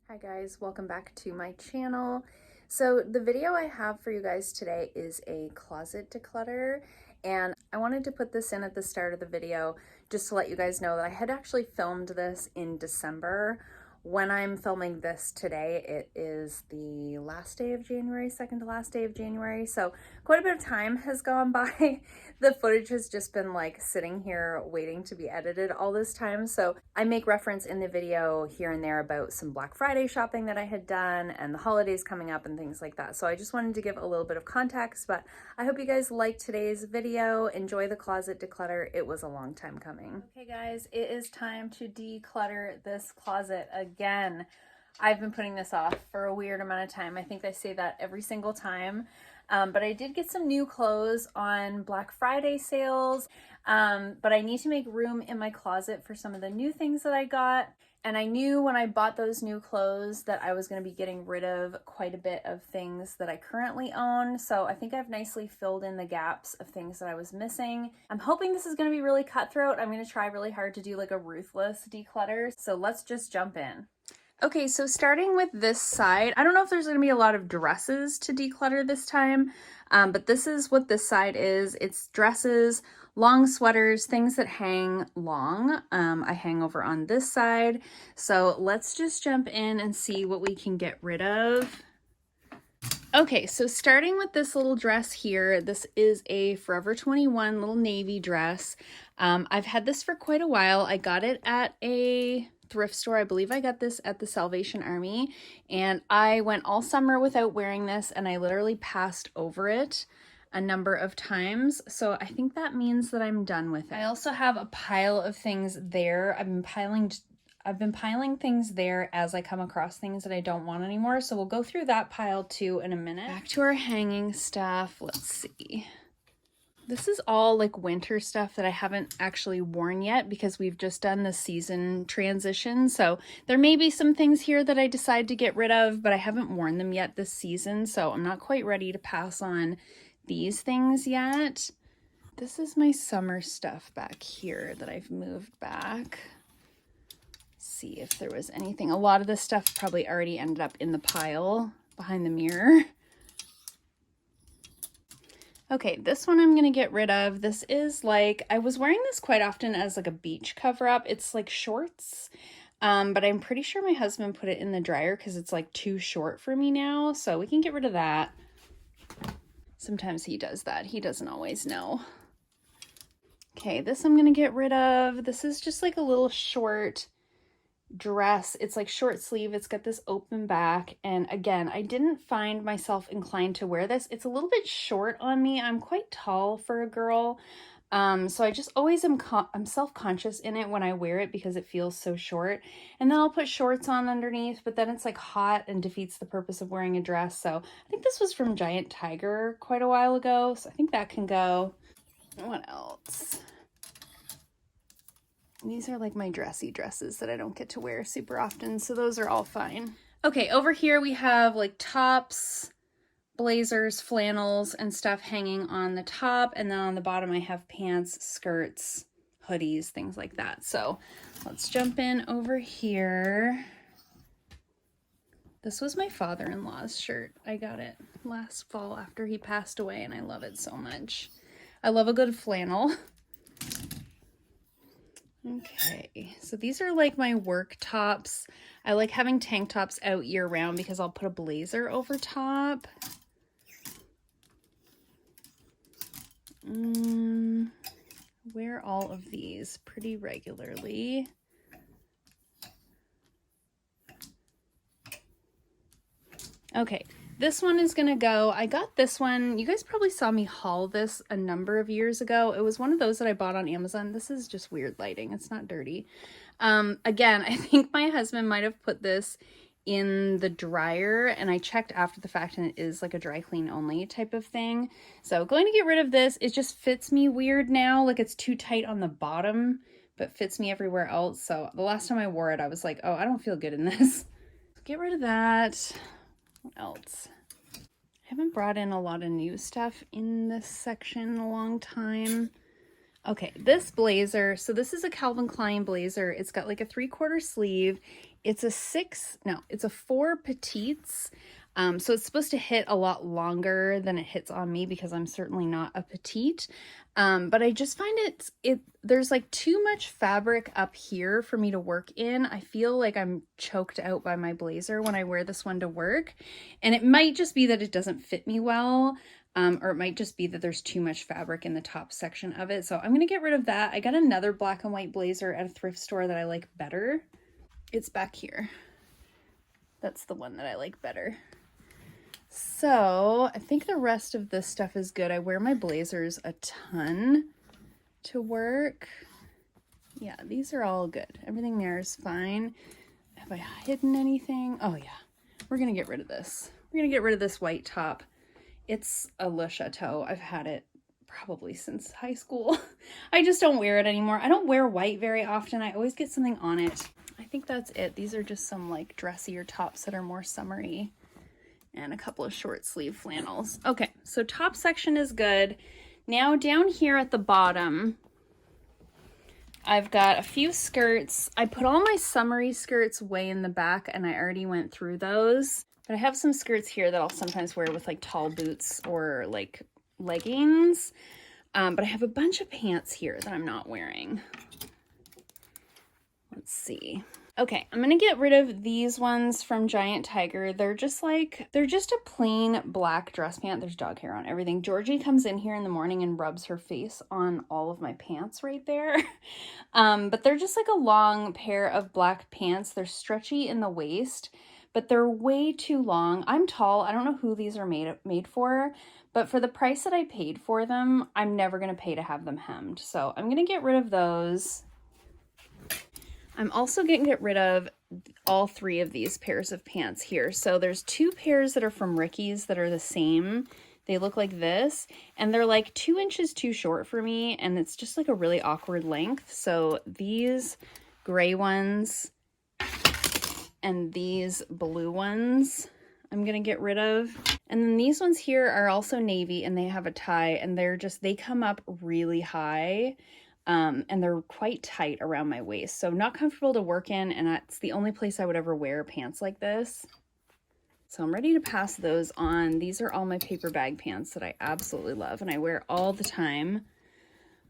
Hi guys, welcome back to my channel. So the video I have for you guys today is a closet declutter, and I wanted to put this in at the start of the video just to let you guys know that I had actually filmed this in December. When I'm filming this today, it is the last day of January, second to last day of January, so quite a bit of time has gone by. The footage has just been like sitting here waiting to be edited all this time, so I make reference in the video here and there about some Black Friday shopping that I had done and the holidays coming up and things like that. So I just wanted to give a little bit of context, but I hope you guys liked today's video. Enjoy the closet declutter. It was a long time coming. Okay guys, it is time to declutter this closet again. I've been putting this off for a weird amount of time. I think I say that every single time. But I did get some new clothes on Black Friday sales, but I need to make room in my closet for some of the new things that I got. And I knew when I bought those new clothes that I was going to be getting rid of quite a bit of things that I currently own. So I think I've nicely filled in the gaps of things that I was missing. I'm hoping this is going to be really cutthroat. I'm going to try really hard to do like a ruthless declutter. So let's just jump in. Okay, so starting with this side, I don't know if there's going to be a lot of dresses to declutter this time, but this is what this side is. It's dresses, long sweaters, things that hang long. I hang over on this side. So let's just jump in and see what we can get rid of. Okay, so starting with this little dress here, this is a Forever 21 little navy dress. I've had this for quite a while. I got it at a thrift store. I believe I got this at the Salvation Army, and I went all summer without wearing this, and I literally passed over it a number of times. So I think that means that I'm done with it. I also have a pile of things there. I've been piling things there as I come across things that I don't want anymore. So we'll go through that pile too in a minute. Back to our hanging stuff. Let's see. This is all like winter stuff that I haven't actually worn yet because we've just done the season transition. So there may be some things here that I decide to get rid of, but I haven't worn them yet this season. So I'm not quite ready to pass on these things yet. This is my summer stuff back here that I've moved back. See if there was anything. A lot of this stuff probably already ended up in the pile behind the mirror. Okay, this one I'm going to get rid of. This is like, I was wearing this quite often as like a beach cover up. It's like shorts, but I'm pretty sure my husband put it in the dryer because it's like too short for me now. So we can get rid of that. Sometimes he does that. He doesn't always know. Okay, this I'm going to get rid of. This is just like a little short dress. It's like short sleeve. It's got this open back, and again, I didn't find myself inclined to wear this. It's a little bit short on me. I'm quite tall for a girl, so I just always I'm self-conscious in it when I wear it because it feels so short. And then I'll put shorts on underneath, but then it's like hot and defeats the purpose of wearing a dress. So I think this was from Giant Tiger quite a while ago, so I think that can go. What else? These are like my dressy dresses that I don't get to wear super often, so those are all fine. Okay, over here we have like tops, blazers, flannels, and stuff hanging on the top, and then on the bottom I have pants, skirts, hoodies, things like that. So let's jump in over here. This was my father-in-law's shirt. I got it last fall after he passed away, and I love it so much. I love a good flannel. Okay, so these are like my work tops. I like having tank tops out year round because I'll put a blazer over top. Wear all of these pretty regularly. Okay, this one is gonna go. I got this one. You guys probably saw me haul this a number of years ago. It was one of those that I bought on Amazon. This is just weird lighting. It's not dirty. Again, I think my husband might have put this in the dryer, and I checked after the fact, and it is like a dry clean only type of thing. So going to get rid of this. It just fits me weird now. Like it's too tight on the bottom, but fits me everywhere else. So the last time I wore it, I was like, oh, I don't feel good in this. Get rid of that. What else? I haven't brought in a lot of new stuff in this section in a long time. Okay, this blazer, so this is a Calvin Klein blazer. It's got like a 3/4 sleeve. it's a 4 petites. So it's supposed to hit a lot longer than it hits on me because I'm certainly not a petite. But I just find there's like too much fabric up here for me to work in. I feel like I'm choked out by my blazer when I wear this one to work. And it might just be that it doesn't fit me well. Or it might just be that there's too much fabric in the top section of it. So I'm going to get rid of that. I got another black and white blazer at a thrift store that I like better. It's back here. That's the one that I like better. So I think the rest of this stuff is good. I wear my blazers a ton to work. Yeah, these are all good. Everything there is fine. Have I hidden anything? Oh yeah, we're gonna get rid of this. We're gonna get rid of this white top. It's a Le Chateau. I've had it probably since high school. I just don't wear it anymore. I don't wear white very often. I always get something on it. I think that's it. These are just some like dressier tops that are more summery. And a couple of short sleeve flannels. Okay, so top section is good. Now down here at the bottom, I've got a few skirts. I put all my summery skirts way in the back and I already went through those. But I have some skirts here that I'll sometimes wear with like tall boots or like leggings. But I have a bunch of pants here that I'm not wearing. Let's see. Okay, I'm gonna get rid of these ones from Giant Tiger. They're just a plain black dress pant. There's dog hair on everything. Georgie comes in here in the morning and rubs her face on all of my pants right there. But they're just like a long pair of black pants. They're stretchy in the waist, but they're way too long. I'm tall. I don't know who these are made for, but for the price that I paid for them, I'm never gonna pay to have them hemmed. So I'm gonna get rid of those. I'm also going to get rid of all 3 of these pairs of pants here. So there's 2 pairs that are from Ricky's that are the same. They look like this, and they're like 2 inches too short for me, and it's just like a really awkward length. So these gray ones and these blue ones I'm going to get rid of. And then these ones here are also navy, and they have a tie, and they come up really high. And they're quite tight around my waist, so not comfortable to work in, and that's the only place I would ever wear pants like this. So I'm ready to pass those on. These are all my paper bag pants that I absolutely love and I wear all the time.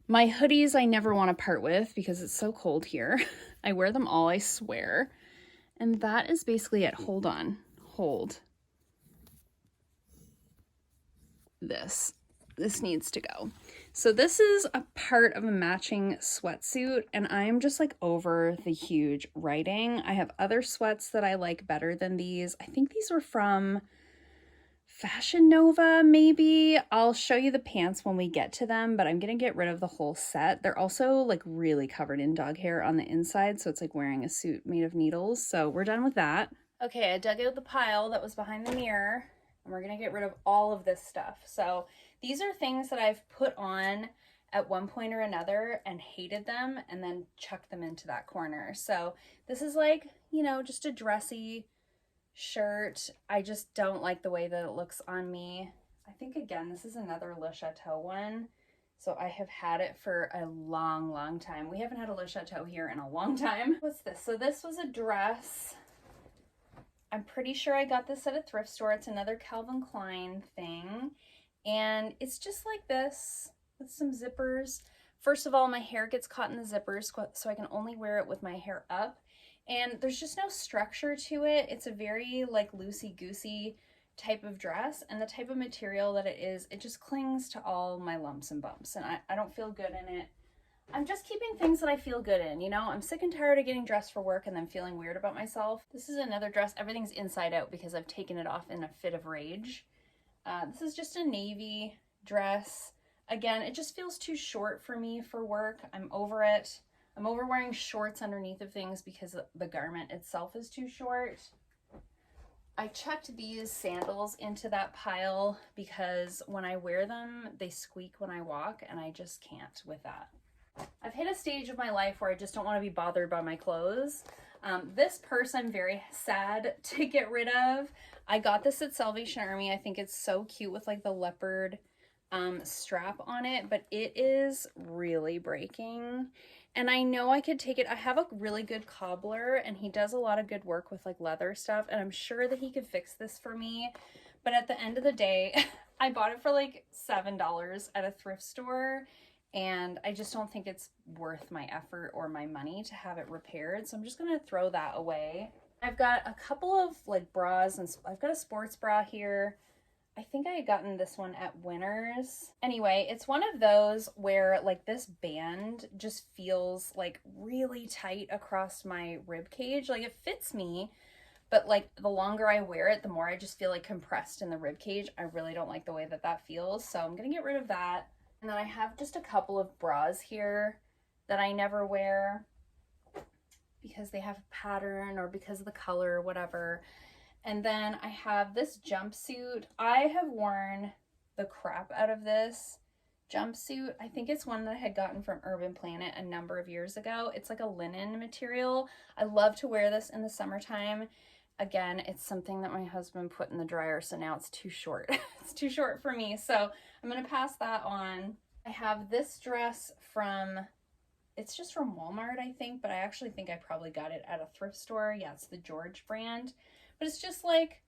My hoodies I never want to part with because it's so cold here. I wear them all, I swear. And that is basically it. Hold on. Hold. This needs to go. So this is a part of a matching sweatsuit, and I'm just like over the huge writing. I have other sweats that I like better than these. I think these were from Fashion Nova, maybe. I'll show you the pants when we get to them, but I'm gonna get rid of the whole set. They're also like really covered in dog hair on the inside, so it's like wearing a suit made of needles. So we're done with that. Okay, I dug out the pile that was behind the mirror, and we're gonna get rid of all of this stuff. So these are things that I've put on at one point or another and hated them and then chucked them into that corner. So this is like, you know, just a dressy shirt. I just don't like the way that it looks on me. I think, again, this is another Le Chateau one. So I have had it for a long, long time. We haven't had a Le Chateau here in a long time. What's this? So this was a dress. I'm pretty sure I got this at a thrift store. It's another Calvin Klein thing. And it's just like this with some zippers. First of all, my hair gets caught in the zippers, so I can only wear it with my hair up. And there's just no structure to it. It's a very like loosey-goosey type of dress, and the type of material that it is, it just clings to all my lumps and bumps, and I don't feel good in it. I'm just keeping things that I feel good in, you know? I'm sick and tired of getting dressed for work and then feeling weird about myself. This is another dress. Everything's inside out because I've taken it off in a fit of rage. This is just a navy dress. Again, it just feels too short for me for work. I'm over it. I'm over wearing shorts underneath of things because the garment itself is too short. I chucked these sandals into that pile because when I wear them, they squeak when I walk, and I just can't with that. I've hit a stage of my life where I just don't want to be bothered by my clothes. This purse I'm very sad to get rid of. I got this at Salvation Army. I think it's so cute with like the leopard strap on it, but it is really breaking. And I know I could take it. I have a really good cobbler and he does a lot of good work with like leather stuff. And I'm sure that he could fix this for me. But at the end of the day, I bought it for like $7 at a thrift store. And I just don't think it's worth my effort or my money to have it repaired. So I'm just going to throw that away. I've got a couple of like bras and I've got a sports bra here. I think I had gotten this one at Winners. Anyway, it's one of those where like this band just feels like really tight across my rib cage. Like it fits me, but like the longer I wear it, the more I just feel like compressed in the rib cage. I really don't like the way that that feels. So I'm gonna get rid of that. And then I have just a couple of bras here that I never wear because they have a pattern or because of the color or whatever. And then I have this jumpsuit. I have worn the crap out of this jumpsuit. I think it's one that I had gotten from Urban Planet a number of years ago. It's like a linen material. I love to wear this in the summertime. Again, it's something that my husband put in the dryer, so now it's too short. It's too short for me, so I'm gonna pass that on. I have this dress from, it's just from Walmart, I think, but I actually think I probably got it at a thrift store. Yeah, it's the George brand. But it's just like,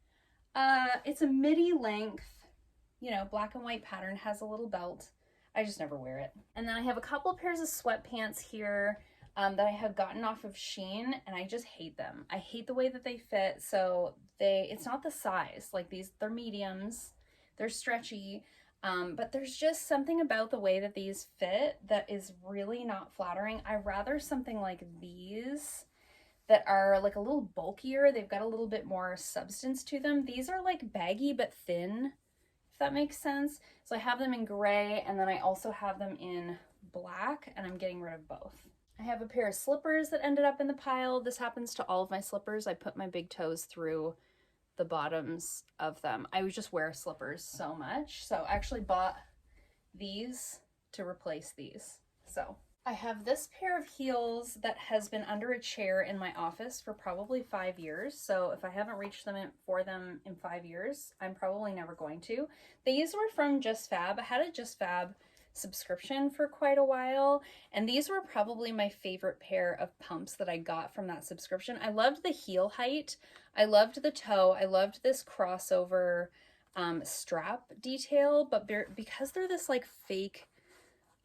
it's a midi length, you know, black and white pattern, has a little belt. I just never wear it. And then I have a couple of pairs of sweatpants here that I have gotten off of Shein, and I just hate them. I hate the way that they fit. So it's not the size, like these, they're mediums, they're stretchy, but there's just something about the way that these fit that is really not flattering. I rather something like these that are like a little bulkier. They've got a little bit more substance to them. These are like baggy but thin, if that makes sense. So I have them in gray, and then I also have them in black, and I'm getting rid of both. I have a pair of slippers that ended up in the pile. This happens to all of my slippers. I put my big toes through the bottoms of them. I would just wear slippers so much. So I actually bought these to replace these. So I have this pair of heels that has been under a chair in my office for probably 5 years. So if I haven't reached for them in 5 years, I'm probably never going to. These were from Just Fab. I had a Just Fab subscription for quite a while, and these were probably my favorite pair of pumps that I got from that subscription. I loved the heel height. I loved the toe. I loved this crossover strap detail, but because they're this like fake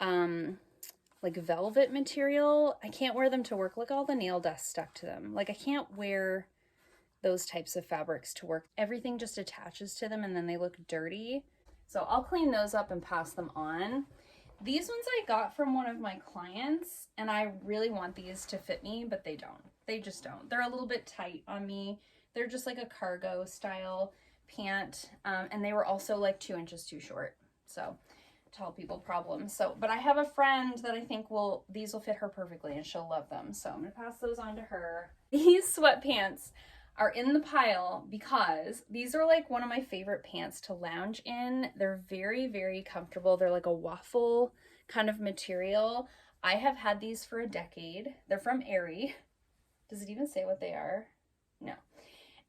like velvet material, I can't wear them to work. Look, all the nail dust stuck to them. Like I can't wear those types of fabrics to work. Everything just attaches to them and then they look dirty. So I'll clean those up and pass them on. These ones I got from one of my clients, and I really want these to fit me, but they don't. They just don't. They're a little bit tight on me. They're just like a cargo style pant, and they were also like 2 inches too short. So tall people problem. So, but I have a friend that I think these will fit her perfectly and she'll love them. So I'm gonna pass those on to her. These sweatpants are in the pile because these are like one of my favorite pants to lounge in. They're very, very comfortable. They're like a waffle kind of material. I have had these for a decade. They're from Aerie. Does it even say what they are? No.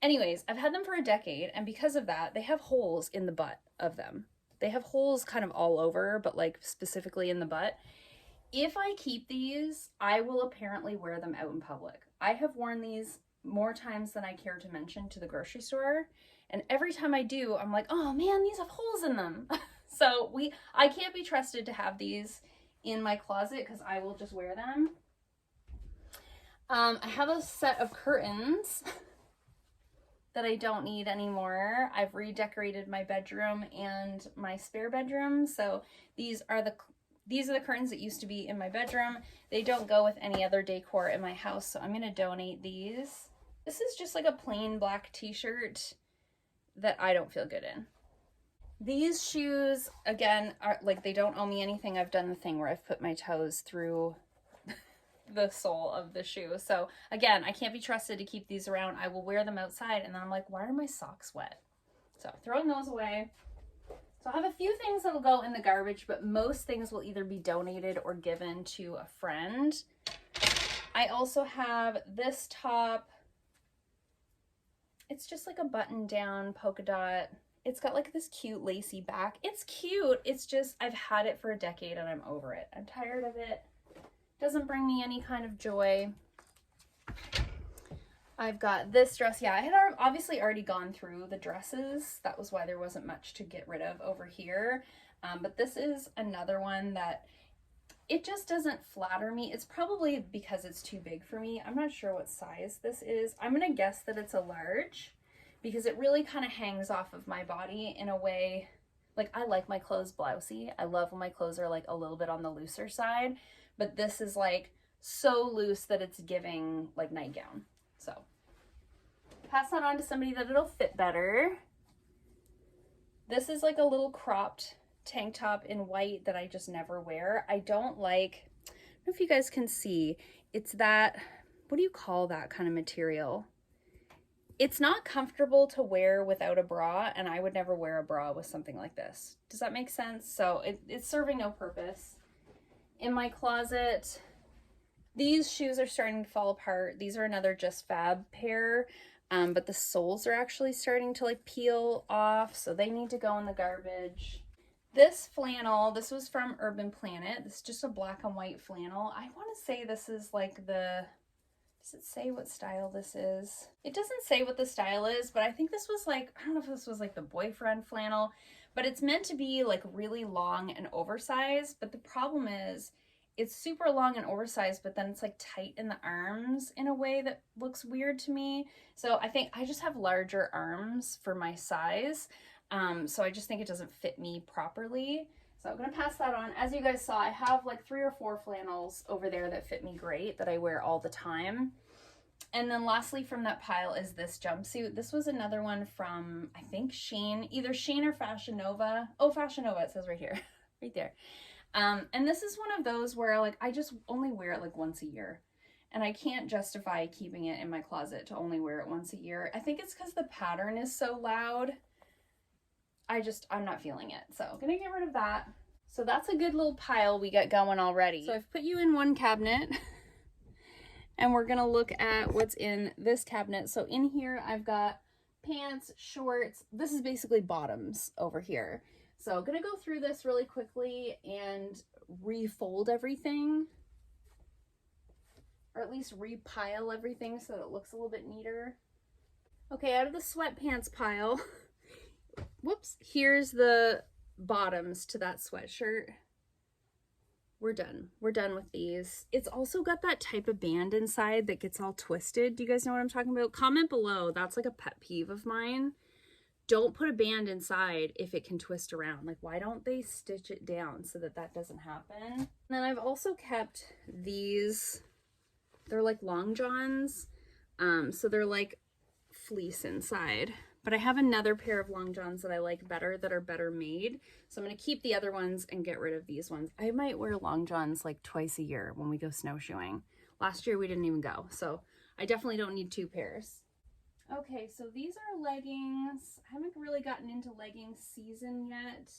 Anyways, I've had them for a decade, and because of that, they have holes in the butt of them. They have holes kind of all over, but like specifically in the butt. If I keep these, I will apparently wear them out in public. I have worn these more times than I care to mention to the grocery store, and every time I do, I'm like, oh man, these have holes in them. So I can't be trusted to have these in my closet because I will just wear them. I have a set of curtains that I don't need anymore. I've redecorated my bedroom and my spare bedroom, so these are the curtains that used to be in my bedroom. They don't go with any other decor in my house, so I'm gonna donate these. This is just like a plain black t-shirt that I don't feel good in. These shoes, again, are like, they don't owe me anything. I've done the thing where I've put my toes through the sole of the shoe. So again, I can't be trusted to keep these around. I will wear them outside and then I'm like, why are my socks wet? So throwing those away. So I have a few things that'll go in the garbage, but most things will either be donated or given to a friend. I also have this top. It's just like a button down polka dot. It's got like this cute lacy back. It's cute. It's just, I've had it for a decade and I'm over it. I'm tired of it. doesn't bring me any kind of joy. I've got this dress. Yeah, I had obviously already gone through the dresses. That was why there wasn't much to get rid of over here. But this is another one that it just doesn't flatter me. It's probably because it's too big for me. I'm not sure what size this is. I'm gonna guess that it's a large because it really kind of hangs off of my body in a way. Like, I like my clothes blousy. I love when my clothes are like a little bit on the looser side, but this is like so loose that it's giving like nightgown. So pass that on to somebody that it'll fit better. This is like a little cropped tank top in white that I just never wear. I don't like, I don't know if you guys can see, it's that, what do you call that kind of material? It's not comfortable to wear without a bra, and I would never wear a bra with something like this. Does that make sense? So it's serving no purpose. In my closet, these shoes are starting to fall apart. These are another Just Fab pair, but the soles are actually starting to like peel off, so they need to go in the garbage. This flannel, this was from Urban Planet. This is just a black and white flannel. I want to say this is like the, does it say what style this is? It doesn't say what the style is, but I think this was like, I don't know if this was like the boyfriend flannel, but it's meant to be like really long and oversized. But the problem is it's super long and oversized, but then it's like tight in the arms in a way that looks weird to me. So I think I just have larger arms for my size. So I just think it doesn't fit me properly. So I'm going to pass that on. As you guys saw, I have like 3 or 4 flannels over there that fit me great that I wear all the time. And then lastly from that pile is this jumpsuit. This was another one from, I think, Shein, either Shein or Fashion Nova. Oh, Fashion Nova, it says right here, right there. And this is one of those where like I just only wear it like once a year. And I can't justify keeping it in my closet to only wear it once a year. I think it's because the pattern is so loud. I'm not feeling it. So I'm gonna get rid of that. So that's a good little pile we got going already. So I've put you in one cabinet and we're gonna look at what's in this cabinet. So in here, I've got pants, shorts. This is basically bottoms over here. So I'm gonna go through this really quickly and refold everything, or at least repile everything so that it looks a little bit neater. Okay, out of the sweatpants pile, whoops, here's the bottoms to that sweatshirt. We're done. We're done with these. It's also got that type of band inside that gets all twisted. Do you guys know what I'm talking about? Comment below. That's like a pet peeve of mine. Don't put a band inside if it can twist around. Like, why don't they stitch it down so that that doesn't happen? And then I've also kept these. They're like long johns. So they're like fleece inside. But I have another pair of long johns that I like better, that are better made. So I'm going to keep the other ones and get rid of these ones. I might wear long johns like twice a year when we go snowshoeing. Last year we didn't even go, so I definitely don't need 2 pairs. Okay, so these are leggings. I haven't really gotten into leggings season yet,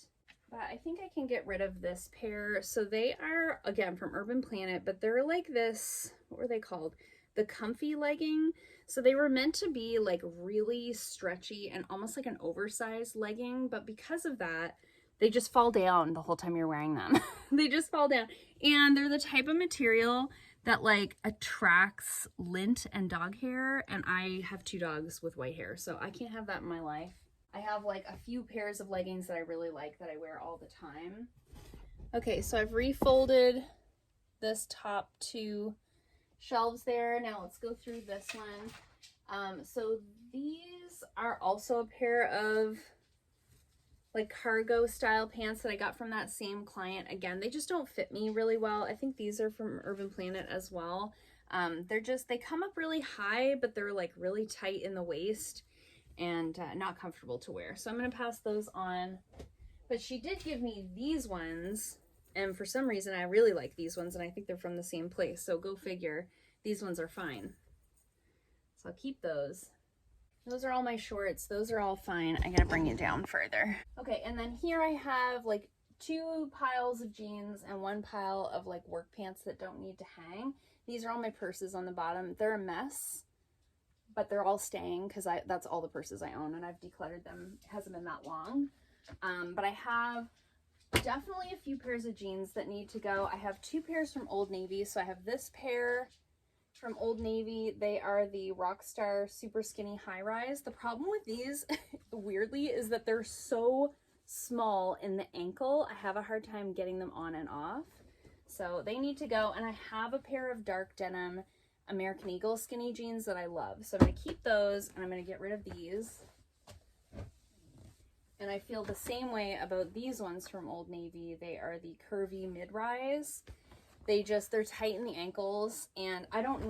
but I think I can get rid of this pair. So they are, again, from Urban Planet, but they're like this, what were they called? The comfy legging. So they were meant to be like really stretchy and almost like an oversized legging, but because of that, they just fall down the whole time you're wearing them. They just fall down. And they're the type of material that like attracts lint and dog hair, and I have 2 dogs with white hair, so I can't have that in my life. I have like a few pairs of leggings that I really like that I wear all the time. Okay, so I've refolded this top 2 shelves there. Now let's go through this one. So these are also a pair of like cargo style pants that I got from that same client. Again, they just don't fit me really well. I think these are from Urban Planet as well. They come up really high, but they're like really tight in the waist and not comfortable to wear. So I'm going to pass those on. But she did give me these ones, and for some reason I really like these ones, and I think they're from the same place. So go figure, these ones are fine. So I'll keep those. Those are all my shorts. Those are all fine. I gotta bring it down further. Okay, and then here I have like 2 piles of jeans and 1 pile of like work pants that don't need to hang. These are all my purses on the bottom. They're a mess, but they're all staying because that's all the purses I own, and I've decluttered them. It hasn't been that long. But I have Definitely a few pairs of jeans that need to go. I have 2 pairs from Old Navy. So I have this pair from Old Navy. They are the Rockstar Super Skinny High Rise. The problem with these, weirdly, is that they're so small in the ankle. I have a hard time getting them on and off. So they need to go. And I have a pair of dark denim American Eagle skinny jeans that I love. So I'm going to keep those, and I'm going to get rid of these. And I feel the same way about these ones from Old Navy. They are the curvy mid-rise. They're tight in the ankles, and I don't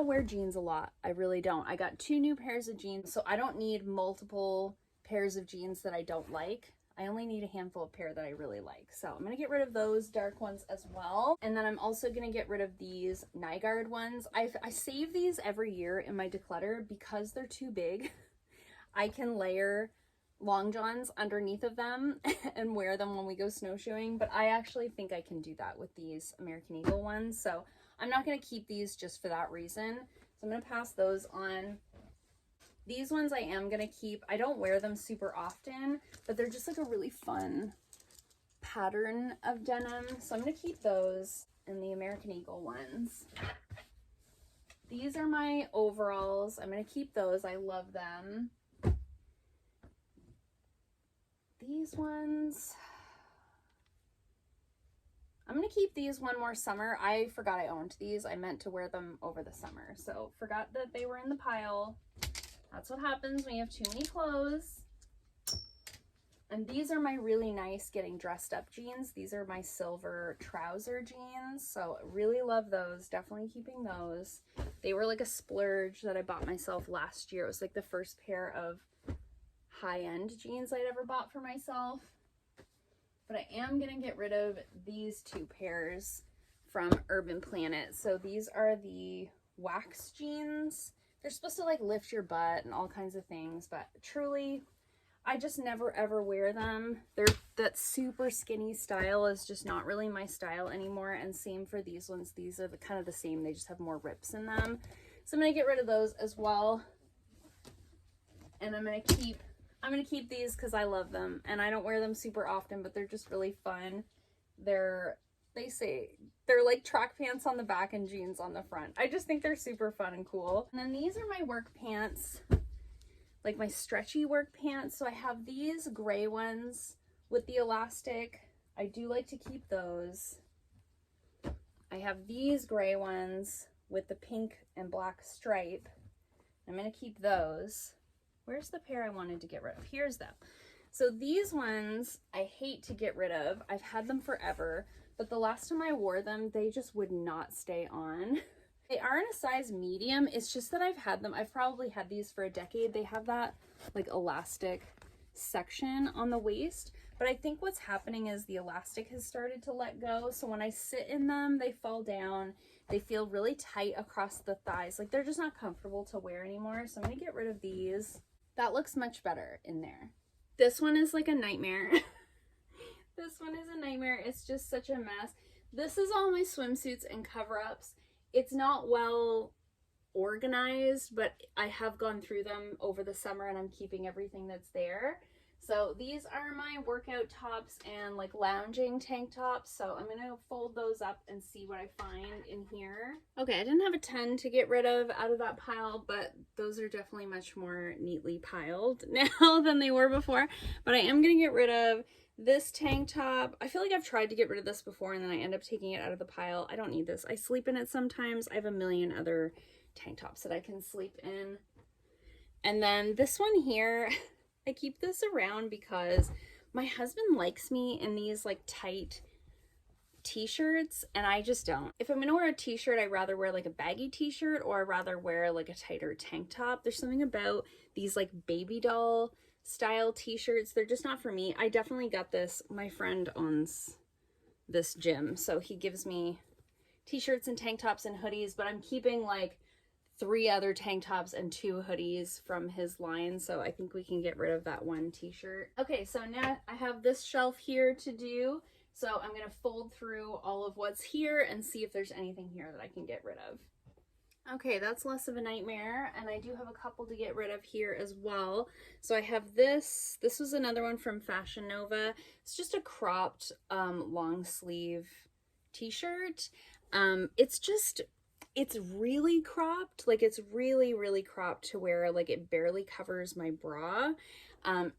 wear jeans a lot. I really don't. I got 2 new pairs of jeans, so I don't need multiple pairs of jeans that I don't like. I only need a handful of pair that I really like. So I'm going to get rid of those dark ones as well. And then I'm also going to get rid of these Nygaard ones. I save these every year in my declutter because they're too big. I can layer long johns underneath of them and wear them when we go snowshoeing, but I actually think I can do that with these American Eagle ones. So I'm not going to keep these just for that reason. So I'm going to pass those on. These ones I am going to keep. I don't wear them super often, but they're just like a really fun pattern of denim. So I'm going to keep those and the American Eagle ones. These are my overalls. I'm going to keep those. I love them. These ones, I'm going to keep these one more summer. I forgot I owned these. I meant to wear them over the summer. So forgot that they were in the pile. That's what happens when you have too many clothes. And these are my really nice getting dressed up jeans. These are my silver trouser jeans. So really love those. Definitely keeping those. They were like a splurge that I bought myself last year. It was like the first pair of high-end jeans I'd ever bought for myself. But I am gonna get rid of these 2 pairs from Urban Planet. So these are the wax jeans. They're supposed to like lift your butt and all kinds of things, but truly I just never ever wear them. That super skinny style is just not really my style anymore. And same for these ones. These are kind of the same, they just have more rips in them. So I'm gonna get rid of those as well. And I'm gonna keep these because I love them, and I don't wear them super often, but they're just really fun. They say they're like track pants on the back and jeans on the front. I just think they're super fun and cool. And then these are my work pants, like my stretchy work pants. So I have these gray ones with the elastic. I do like to keep those. I have these gray ones with the pink and black stripe. I'm going to keep those. Where's the pair I wanted to get rid of? Here's them. So these ones I hate to get rid of. I've had them forever, but the last time I wore them, they just would not stay on. They are in a size medium. It's just that I've probably had these for a decade. They have that like elastic section on the waist, but I think what's happening is the elastic has started to let go. So when I sit in them, they fall down. They feel really tight across the thighs. Like they're just not comfortable to wear anymore. So I'm gonna get rid of these. That looks much better in there. This one is like a nightmare. This one is a nightmare. It's just such a mess. This is all my swimsuits and cover-ups. It's not well organized, but I have gone through them over the summer and I'm keeping everything that's there. So these are my workout tops and like lounging tank tops. So I'm going to fold those up and see what I find in here. Okay, I didn't have a ton to get rid of out of that pile, but those are definitely much more neatly piled now than they were before. But I am going to get rid of this tank top. I feel like I've tried to get rid of this before and then I end up taking it out of the pile. I don't need this. I sleep in it sometimes. I have a million other tank tops that I can sleep in. And then this one here, I keep this around because my husband likes me in these like tight t-shirts and I just don't. If I'm gonna wear a t-shirt, I'd rather wear like a baggy t-shirt or I'd rather wear like a tighter tank top. There's something about these like baby doll style t-shirts. They're just not for me. I definitely got this. My friend owns this gym, so he gives me t-shirts and tank tops and hoodies, but I'm keeping like 3 other tank tops and 2 hoodies from his line, so I think we can get rid of that one t-shirt. Okay, so now I have this shelf here to do, so I'm going to fold through all of what's here and see if there's anything here that I can get rid of. Okay, that's less of a nightmare, and I do have a couple to get rid of here as well. So I have this. This was another one from Fashion Nova. It's just a cropped long sleeve t-shirt. It's really cropped. Like, it's really, really cropped to where like it barely covers my bra. And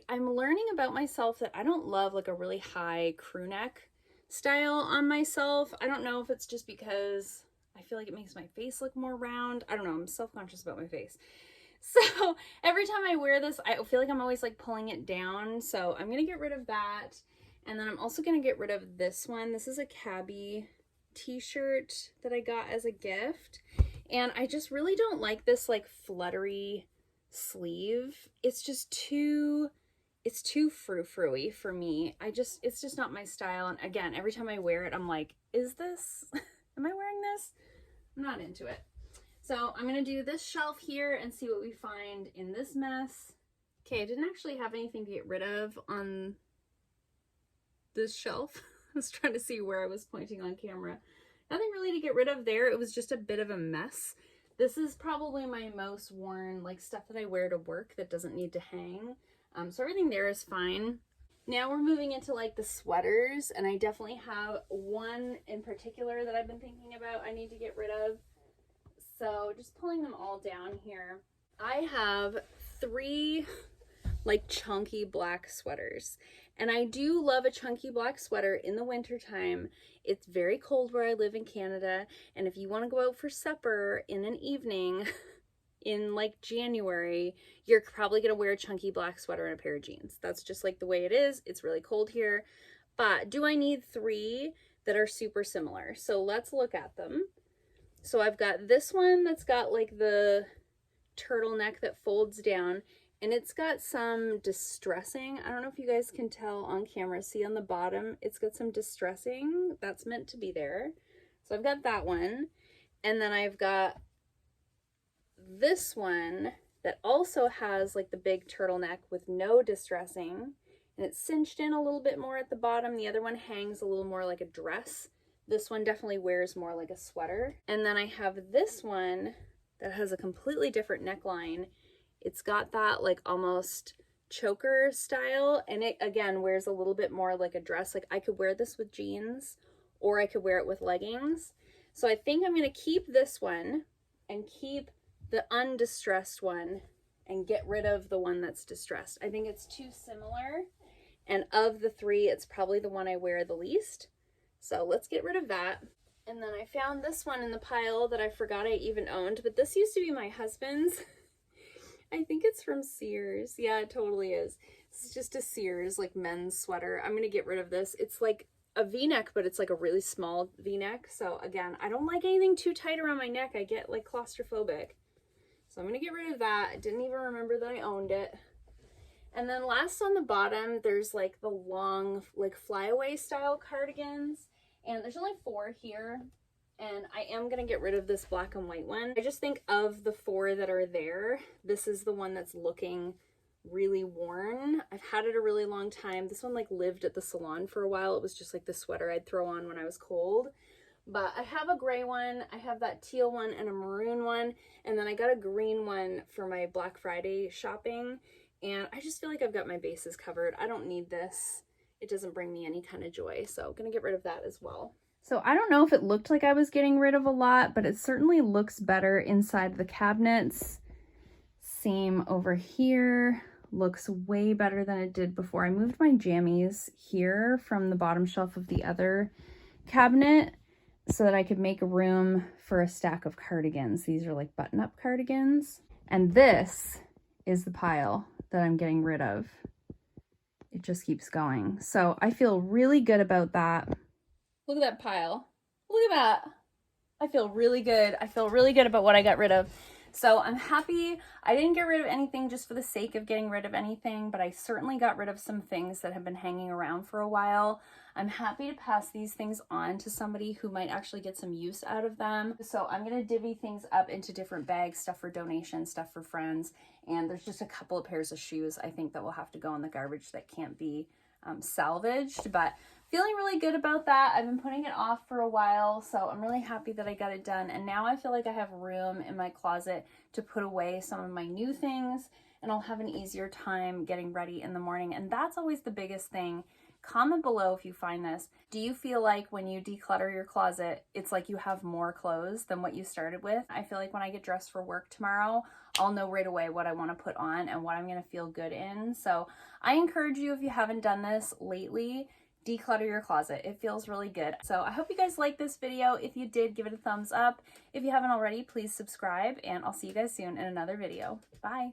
I'm learning about myself that I don't love like a really high crew neck style on myself. I don't know if it's just because I feel like it makes my face look more round. I don't know. I'm self-conscious about my face. So every time I wear this, I feel like I'm always like pulling it down. So I'm going to get rid of that. And then I'm also going to get rid of this one. This is a cabbie t-shirt that I got as a gift. And I just really don't like this like fluttery sleeve. It's just too frou-frou-y for me. It's just not my style. And again, every time I wear it, I'm like, is this, am I wearing this? I'm not into it. So I'm gonna do this shelf here and see what we find in this mess. Okay, I didn't actually have anything to get rid of on this shelf. I was trying to see where I was pointing on camera. Nothing really to get rid of there. It was just a bit of a mess. This is probably my most worn, like stuff that I wear to work that doesn't need to hang. So everything there is fine. Now we're moving into like the sweaters, and I definitely have one in particular that I've been thinking about I need to get rid of. So just pulling them all down here. I have 3 like chunky black sweaters, and I do love a chunky black sweater in the winter time. It's very cold where I live in Canada, and if you want to go out for supper in an evening in like January, you're probably gonna wear a chunky black sweater and a pair of jeans. That's just like the way it is. It's really cold here. But do I need 3 that are super similar? So let's look at them. So I've got this one that's got like the turtleneck that folds down, and it's got some distressing. I don't know if you guys can tell on camera. See on the bottom, it's got some distressing that's meant to be there. So I've got that one. And then I've got this one that also has like the big turtleneck with no distressing, and it's cinched in a little bit more at the bottom. The other one hangs a little more like a dress. This one definitely wears more like a sweater. And then I have this one that has a completely different neckline. It's got that like almost choker style, and it again wears a little bit more like a dress. Like I could wear this with jeans, or I could wear it with leggings. So I think I'm gonna keep this one and keep the undistressed one and get rid of the one that's distressed. I think it's too similar, and of the 3, it's probably the one I wear the least. So let's get rid of that. And then I found this one in the pile that I forgot I even owned, but this used to be my husband's. I think it's from Sears. Yeah, it totally is. This is just a Sears like men's sweater. I'm gonna get rid of this. It's like a v-neck, but it's like a really small v-neck. So again, I don't like anything too tight around my neck. I get like claustrophobic. So I'm gonna get rid of that. I didn't even remember that I owned it. And then last on the bottom, there's like the long like flyaway style cardigans, and there's only 4 here. And I am gonna get rid of this black and white one. I just think of the 4 that are there, this is the one that's looking really worn. I've had it a really long time. This one like lived at the salon for a while. It was just like the sweater I'd throw on when I was cold. But I have a gray one, I have that teal one and a maroon one, and then I got a green one for my Black Friday shopping. And I just feel like I've got my bases covered. I don't need this. It doesn't bring me any kind of joy. So I'm gonna get rid of that as well. So I don't know if it looked like I was getting rid of a lot, but it certainly looks better inside the cabinets. Same over here. Looks way better than it did before. I moved my jammies here from the bottom shelf of the other cabinet so that I could make room for a stack of cardigans. These are like button-up cardigans. And this is the pile that I'm getting rid of. It just keeps going. So I feel really good about that. Look at that pile. Look at that. I feel really good. I feel really good about what I got rid of. So I'm happy. I didn't get rid of anything just for the sake of getting rid of anything, but I certainly got rid of some things that have been hanging around for a while. I'm happy to pass these things on to somebody who might actually get some use out of them. So I'm gonna divvy things up into different bags, stuff for donation, stuff for friends, and there's just a couple of pairs of shoes I think that will have to go in the garbage that can't be salvaged. But feeling really good about that. I've been putting it off for a while, so I'm really happy that I got it done. And now I feel like I have room in my closet to put away some of my new things, and I'll have an easier time getting ready in the morning. And that's always the biggest thing. Comment below if you find this. Do you feel like when you declutter your closet, it's like you have more clothes than what you started with? I feel like when I get dressed for work tomorrow, I'll know right away what I want to put on and what I'm going to feel good in. So I encourage you, if you haven't done this lately, declutter your closet. It feels really good. So I hope you guys liked this video. If you did, give it a thumbs up. If you haven't already, please subscribe, and I'll see you guys soon in another video. Bye.